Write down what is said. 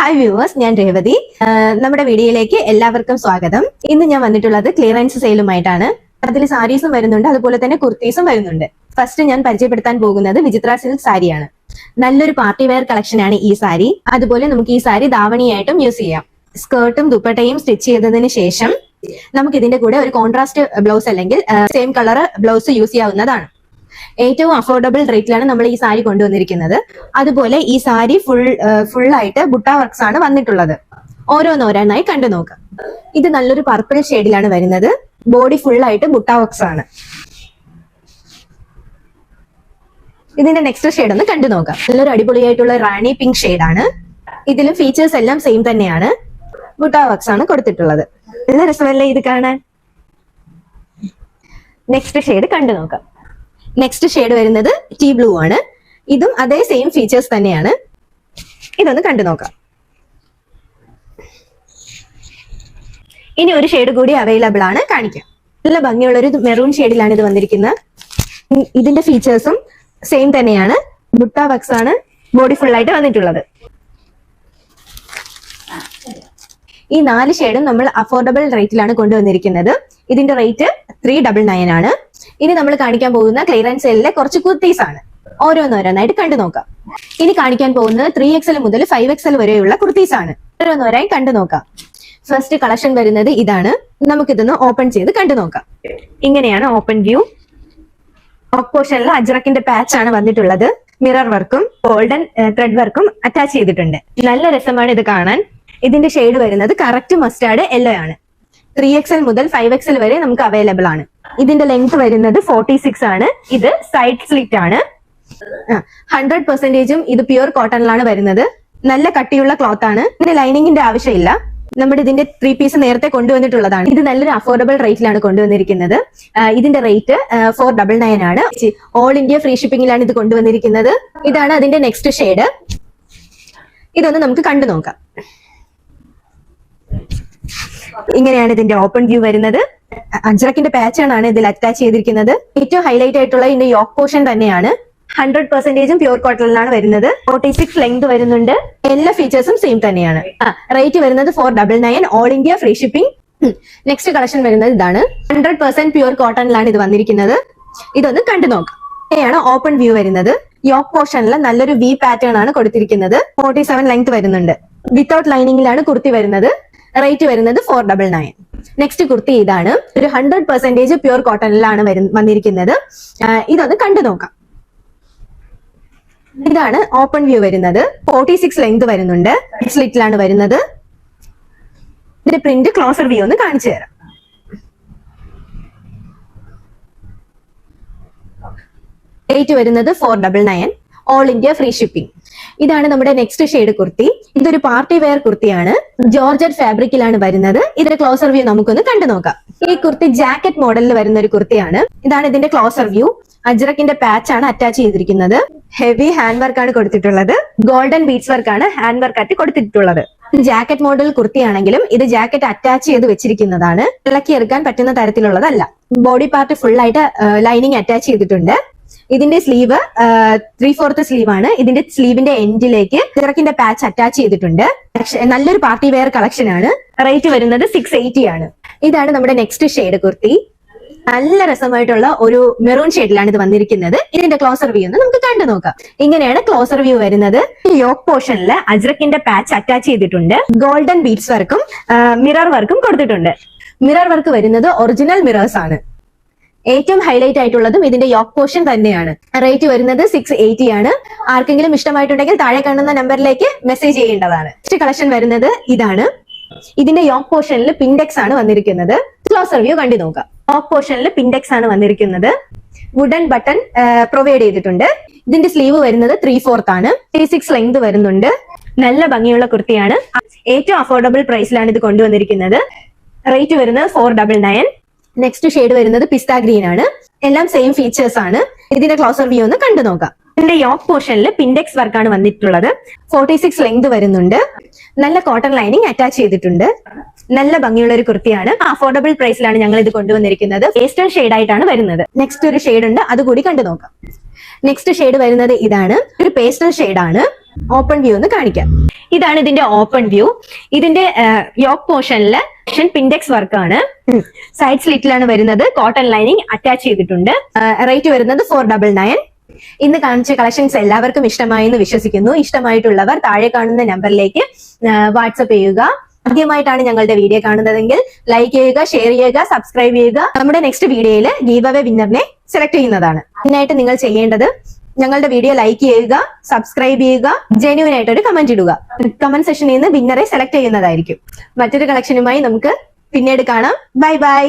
Hi viewers, ഞാൻ രേവതി. നമ്മുടെ വീഡിയോയിലേക്ക് എല്ലാവർക്കും സ്വാഗതം. ഇന്ന് ഞാൻ വന്നിട്ടുള്ളത് ക്ലിയറൻസ് സെയിലുമായിട്ടാണ്. അതിൽ സാരീസും വരുന്നുണ്ട്, അതുപോലെ തന്നെ കുർത്തീസും വരുന്നുണ്ട്. ഫസ്റ്റ് ഞാൻ പരിചയപ്പെടുത്താൻ പോകുന്നത് വിചിത്ര സിൽക്ക് സാരിയാണ്. നല്ലൊരു പാർട്ടി വെയർ കളക്ഷൻ ആണ് ഈ സാരി. അതുപോലെ നമുക്ക് ഈ സാരി ധാവണിയായിട്ടും യൂസ് ചെയ്യാം. സ്കേർട്ടും ദുപ്പട്ടയും സ്റ്റിച്ച് ചെയ്തതിന് ശേഷം നമുക്ക് ഇതിന്റെ കൂടെ ഒരു കോൺട്രാസ്റ്റ് ബ്ലൗസ് അല്ലെങ്കിൽ സെയിം കളർ ബ്ലൗസ് യൂസ് ചെയ്യാവുന്നതാണ്. ഏറ്റവും അഫോർഡബിൾ റേറ്റിലാണ് നമ്മൾ ഈ സാരി കൊണ്ടുവന്നിരിക്കുന്നത്. അതുപോലെ ഈ സാരി ഫുള്ളായിട്ട് ബുട്ട വർക്ക്സ് ആണ് വന്നിട്ടുള്ളത്. ഓരോന്നോരോന്നായി കണ്ടു നോക്കാം. ഇത് നല്ലൊരു പർപ്പിൾ ഷെയ്ഡിലാണ് വരുന്നത്. ബോഡി ഫുള്ളായിട്ട് ബുട്ട വർക്ക്സ് ആണ്. ഇതിന്റെ നെക്സ്റ്റ് ഷെയ്ഡ് ഒന്ന് കണ്ടു നോക്കാം. നല്ലൊരു അടിപൊളിയായിട്ടുള്ള റാണി പിങ്ക് ഷെയ്ഡാണ്. ഇതിലും ഫീച്ചേഴ്സ് എല്ലാം സെയിം തന്നെയാണ്. ബുട്ട വർക്ക്സ് ആണ് കൊടുത്തിട്ടുള്ളത്. നല്ല രസമല്ലേ ഇത് കാണാൻ? നെക്സ്റ്റ് ഷെയ്ഡ് കണ്ടു നോക്കാം. നെക്സ്റ്റ് ഷെയ്ഡ് വരുന്നത് ടീ ബ്ലൂ ആണ്. ഇതും അതേ സെയിം ഫീച്ചേഴ്സ് തന്നെയാണ്. ഇതൊന്ന് കണ്ടു നോക്കാം. ഇനി ഒരു ഷെയ്ഡ് കൂടി അവൈലബിൾ ആണ്, കാണിക്കാം. നല്ല ഭംഗിയുള്ള ഒരു മെറൂൺ ഷെയ്ഡിലാണ് ഇത് വന്നിരിക്കുന്നത്. ഇതിന്റെ ഫീച്ചേഴ്സും സെയിം തന്നെയാണ്. ബുട്ട വർക്ക്സ് ആണ് ബോഡി ഫുൾ ആയിട്ട് വന്നിട്ടുള്ളത്. ഈ 4 ഷെയ്ഡും നമ്മൾ അഫോർഡബിൾ റേറ്റിലാണ് കൊണ്ടുവന്നിരിക്കുന്നത്. ഇതിന്റെ റേറ്റ് 399 ആണ്. ഇനി നമ്മൾ കാണിക്കാൻ പോകുന്ന ക്ലിയറൻസ് സെയിലിലെ കുറച്ച് കുർത്തീസ് ആണ്. ഓരോന്നോരോന്നായിട്ട് കണ്ടു നോക്കാം. ഇനി കാണിക്കാൻ പോകുന്നത് 3XL മുതൽ 5XL വരെയുള്ള കുർത്തീസ് ആണ്. ഓരോന്നോരായി കണ്ടു നോക്കാം. ഫസ്റ്റ് കളക്ഷൻ വരുന്നത് ഇതാണ്. നമുക്കിതൊന്ന് ഓപ്പൺ ചെയ്ത് കണ്ടു നോക്കാം. ഇങ്ങനെയാണ് ഓപ്പൺ വ്യൂ. ടോപ്പ് പോർഷനിൽ അജ്രക്കിന്റെ പാച്ച് ആണ് വന്നിട്ടുള്ളത്. മിറർ വർക്കും ഗോൾഡൻ ത്രെഡ് വർക്കും അറ്റാച്ച് ചെയ്തിട്ടുണ്ട്. നല്ല രസമാണ് ഇത് കാണാൻ. ഇതിന്റെ ഷെയ്ഡ് വരുന്നത് കറക്റ്റ് മസ്റ്റാർഡ് യെല്ലോ ആണ്. 3XL മുതൽ 5XL വരെ നമുക്ക് അവൈലബിൾ ആണ്. ഇതിന്റെ ലെങ്ത് വരുന്നത് 46 ആണ്. ഇത് സൈഡ് സ്ലിറ്റ് ആണ്. 100% ഇത് പ്യൂർ കോട്ടണിലാണ് വരുന്നത്. നല്ല കട്ടിയുള്ള ക്ലോത്ത് ആണ്. ഇതിന് ലൈനിങ്ങിന്റെ ആവശ്യമില്ല. നമ്മുടെ ഇതിന്റെ 3 പീസ് നേരത്തെ കൊണ്ടുവന്നിട്ടുള്ളതാണ്. ഇത് നല്ലൊരു അഫോർഡബിൾ റേറ്റിലാണ് കൊണ്ടുവന്നിരിക്കുന്നത്. ഇതിന്റെ റേറ്റ് 499 ആണ്. ഓൾ ഇന്ത്യ ഫ്രീ ഷിപ്പിംഗിലാണ് ഇത് കൊണ്ടുവന്നിരിക്കുന്നത്. ഇതാണ് അതിന്റെ നെക്സ്റ്റ് ഷെയ്ഡ്. ഇതൊന്ന് നമുക്ക് കണ്ടു നോക്കാം. ഇങ്ങനെയാണ് ഇതിന്റെ ഓപ്പൺ വ്യൂ വരുന്നത്. അജ്രക്കിന്റെ പാച്ചാണ് ഇതിൽ അറ്റാച്ച് ചെയ്തിരിക്കുന്നത്. ഏറ്റവും ഹൈലൈറ്റ് ആയിട്ടുള്ള ഇതിന്റെ യോക്ക് പോർഷൻ തന്നെയാണ്. 100% പ്യൂർ കോട്ടണിലാണ് വരുന്നത്. 46 ലെങ്ത് വരുന്നുണ്ട്. എല്ലാ ഫീച്ചേഴ്സും സെയിം തന്നെയാണ്. റേറ്റ് വരുന്നത് 499, all India free shipping. Next collection വരുന്നത് ഇതാണ്. 100% പ്യൂർ കോട്ടണിലാണ് ഇത് വന്നിരിക്കുന്നത്. ഇതൊന്ന് കണ്ടു നോക്കാം. ഇങ്ങനെയാണ് ഓപ്പൺ വ്യൂ വരുന്നത്. യോക്ക് പോർഷനിൽ നല്ലൊരു വി പാറ്റേൺ ആണ് കൊടുത്തിരിക്കുന്നത്. 47 ലെങ്ത് വരുന്നുണ്ട്. വിത്തൗട്ട് ലൈനിങ്ങിലാണ് കുർത്തി വരുന്നത്. റേറ്റ് വരുന്നത് 499. നെക്സ്റ്റ് കുർത്തി ഇതാണ്. ഒരു 100% പ്യൂർ കോട്ടണിലാണ് വന്നിരിക്കുന്നത്. ഇതൊന്ന് കണ്ടു നോക്കാം. ഇതാണ് ഓപ്പൺ വ്യൂ വരുന്നത്. 46 ലെങ്ത് വരുന്നുണ്ട്. സ്ലിറ്റിലാണ് വരുന്നത്. ഇതിന്റെ പ്രിന്റ് ക്ലോസർ വ്യൂ ഒന്ന് കാണിച്ചു തരാം. റേറ്റ് വരുന്നത് 499, ഓൾ ഇന്ത്യ ഫ്രീ ഷിപ്പിംഗ്. ഇതാണ് നമ്മുടെ നെക്സ്റ്റ് ഷെയ്ഡ് കുർത്തി. ഇതൊരു പാർട്ടി വെയർ കുർത്തിയാണ്. ജോർജറ്റ് ഫാബ്രിക്കിലാണ് വരുന്നത്. ഇതിന്റെ ക്ലോസർ വ്യൂ നമുക്കൊന്ന് കണ്ടു നോക്കാം. ഈ കുർത്തി ജാക്കറ്റ് മോഡലിൽ വരുന്ന ഒരു കുർത്തിയാണ്. ഇതാണ് ഇതിന്റെ ക്ലോസർ വ്യൂ. അജ്രക്കിന്റെ പാച്ച് ആണ് അറ്റാച്ച് ചെയ്തിരിക്കുന്നത്. ഹെവി ഹാൻഡ് വർക്ക് ആണ് കൊടുത്തിട്ടുള്ളത്. ഗോൾഡൻ ബീഡ്സ് വർക്കാണ് ഹാൻഡ് വർക്ക് ആയിട്ട് കൊടുത്തിട്ടുള്ളത്. ജാക്കറ്റ് മോഡൽ കുർത്തിയാണെങ്കിലും ഇത് ജാക്കറ്റ് അറ്റാച്ച് ചെയ്ത് വെച്ചിരിക്കുന്നതാണ്. ഇളക്കിയെടുക്കാൻ പറ്റുന്ന തരത്തിലുള്ളതല്ല. ബോഡി പാർട്ട് ഫുൾ ആയിട്ട് ലൈനിങ് അറ്റാച്ച് ചെയ്തിട്ടുണ്ട്. ഇതിന്റെ സ്ലീവ് 3/4 സ്ലീവ് ആണ്. ഇതിന്റെ സ്ലീവിന്റെ എൻഡിലേക്ക് ഇറക്കിന്റെ പാച്ച് അറ്റാച്ച് ചെയ്തിട്ടുണ്ട്. നല്ലൊരു പാർട്ടി വെയർ കളക്ഷൻ ആണ്. റേറ്റ് വരുന്നത് 680 ആണ്. ഇതാണ് നമ്മുടെ നെക്സ്റ്റ് ഷെയ്ഡ് കുർത്തി. നല്ല രസമായിട്ടുള്ള ഒരു മെറൂൺ ഷെയ്ഡിലാണ് ഇത് വന്നിരിക്കുന്നത്. ഇതിന്റെ ക്ലോസർ വ്യൂ ഒന്ന് നമുക്ക് കണ്ടു നോക്കാം. ഇങ്ങനെയാണ് ക്ലോസർ വ്യൂ വരുന്നത്. യോക്ക് പോർഷനിൽ അജ്രക്കിന്റെ പാച്ച് അറ്റാച്ച് ചെയ്തിട്ടുണ്ട്. ഗോൾഡൻ ബീഡ്സ് വർക്കും മിറർ വർക്കും കൊടുത്തിട്ടുണ്ട്. മിറർ വർക്ക് വരുന്നത് ഒറിജിനൽ മിറേഴ്സ് ആണ്. ഏറ്റവും ഹൈലൈറ്റ് ആയിട്ടുള്ളതും ഇതിന്റെ യോക്ക് പോർഷൻ തന്നെയാണ്. റേറ്റ് വരുന്നത് 680 ആണ്. ആർക്കെങ്കിലും ഇഷ്ടമായിട്ടുണ്ടെങ്കിൽ താഴെ കാണുന്ന നമ്പറിലേക്ക് മെസ്സേജ് ചെയ്യേണ്ടതാണ്. നെക്സ്റ്റ് കളക്ഷൻ വരുന്നത് ഇതാണ്. ഇതിന്റെ യോക്ക് പോർഷനിൽ പിൻഡെക്സ് ആണ് വന്നിരിക്കുന്നത്. ക്ലോസർ വ്യൂ കണ്ടു നോക്കാം. യോക്ക് പോർഷനിൽ പിൻഡെക്സ് ആണ് വന്നിരിക്കുന്നത്. വുഡൻ ബട്ടൺ പ്രൊവൈഡ് ചെയ്തിട്ടുണ്ട്. ഇതിന്റെ സ്ലീവ് വരുന്നത് 3/4 ആണ്. 36 ലെങ്ത് വരുന്നുണ്ട്. നല്ല ഭംഗിയുള്ള കുർത്തിയാണ്. ഏറ്റവും അഫോർഡബിൾ പ്രൈസിലാണ് ഇത് കൊണ്ടുവന്നിരിക്കുന്നത്. റേറ്റ് വരുന്നത് 499. നെക്സ്റ്റ് ഷെയ്ഡ് വരുന്നത് പിസ്ത ഗ്രീൻ ആണ്. എല്ലാം സെയിം ഫീച്ചേഴ്സ് ആണ്. ഇതിന്റെ ക്ലോസർ വ്യൂ ഒന്ന് കണ്ടു നോക്കാം. ഇതിന്റെ യോക്ക് പോർഷനിൽ പിൻഡെക്സ് വർക്കാണ് വന്നിട്ടുള്ളത്. 46 ലെങ്ത് വരുന്നുണ്ട്. നല്ല കോട്ടൺ ലൈനിങ് അറ്റാച്ച് ചെയ്തിട്ടുണ്ട്. നല്ല ഭംഗിയുള്ള ഒരു കുർത്തിയാണ്. അഫോർഡബിൾ പ്രൈസിലാണ് ഞങ്ങൾ ഇത് കൊണ്ടുവന്നിരിക്കുന്നത്. പേസ്റ്റൽ ഷെയ്ഡ് ആയിട്ടാണ് വരുന്നത്. നെക്സ്റ്റ് ഒരു ഷെയ്ഡ് ഉണ്ട്, അതുകൂടി കണ്ടു നോക്കാം. നെക്സ്റ്റ് ഷെയ്ഡ് വരുന്നത് ഇതാണ്. ഒരു പേസ്റ്റൽ ഷെയ്ഡ് ആണ്. ഓപ്പൺ വ്യൂ ഒന്ന് കാണിക്കാം. ഇതാണ് ഇതിന്റെ ഓപ്പൺ വ്യൂ. ഇതിന്റെ യോക്ക് പോർഷനിൽ പിൻഡെക്സ് വർക്ക് ആണ്. സൈഡ് സ്ലിറ്റിലാണ് വരുന്നത്. കോട്ടൺ ലൈനിങ് അറ്റാച്ച് ചെയ്തിട്ടുണ്ട്. റേറ്റ് വരുന്നത് 499. ഇന്ന് കാണിച്ച കളക്ഷൻസ് എല്ലാവർക്കും ഇഷ്ടമായി എന്ന് വിശ്വസിക്കുന്നു. ഇഷ്ടമായിട്ടുള്ളവർ താഴെ കാണുന്ന നമ്പറിലേക്ക് വാട്സപ്പ് ചെയ്യുക. ആദ്യമായിട്ടാണ് ഞങ്ങളുടെ വീഡിയോ കാണുന്നതെങ്കിൽ ലൈക്ക് ചെയ്യുക, ഷെയർ ചെയ്യുക, സബ്സ്ക്രൈബ് ചെയ്യുക. നമ്മുടെ നെക്സ്റ്റ് വീഡിയോയിൽ ഗീവ് അവേ വിന്നറിനെ സെലക്ട് ചെയ്യുന്നതാണ്. അതിനായിട്ട് നിങ്ങൾ ചെയ്യേണ്ടത് ഞങ്ങളുടെ വീഡിയോ ലൈക്ക് ചെയ്യുക, സബ്സ്ക്രൈബ് ചെയ്യുക, ജെന്യുവൻ ആയിട്ട് ഒരു കമന്റ് ഇടുക. കമന്റ് സെക്ഷനിൽ നിന്ന് വിന്നറെ സെലക്ട് ചെയ്യുന്നതായിരിക്കും. മറ്റൊരു കളക്ഷനുമായി നമുക്ക് പിന്നീട് കാണാം. Bye bye.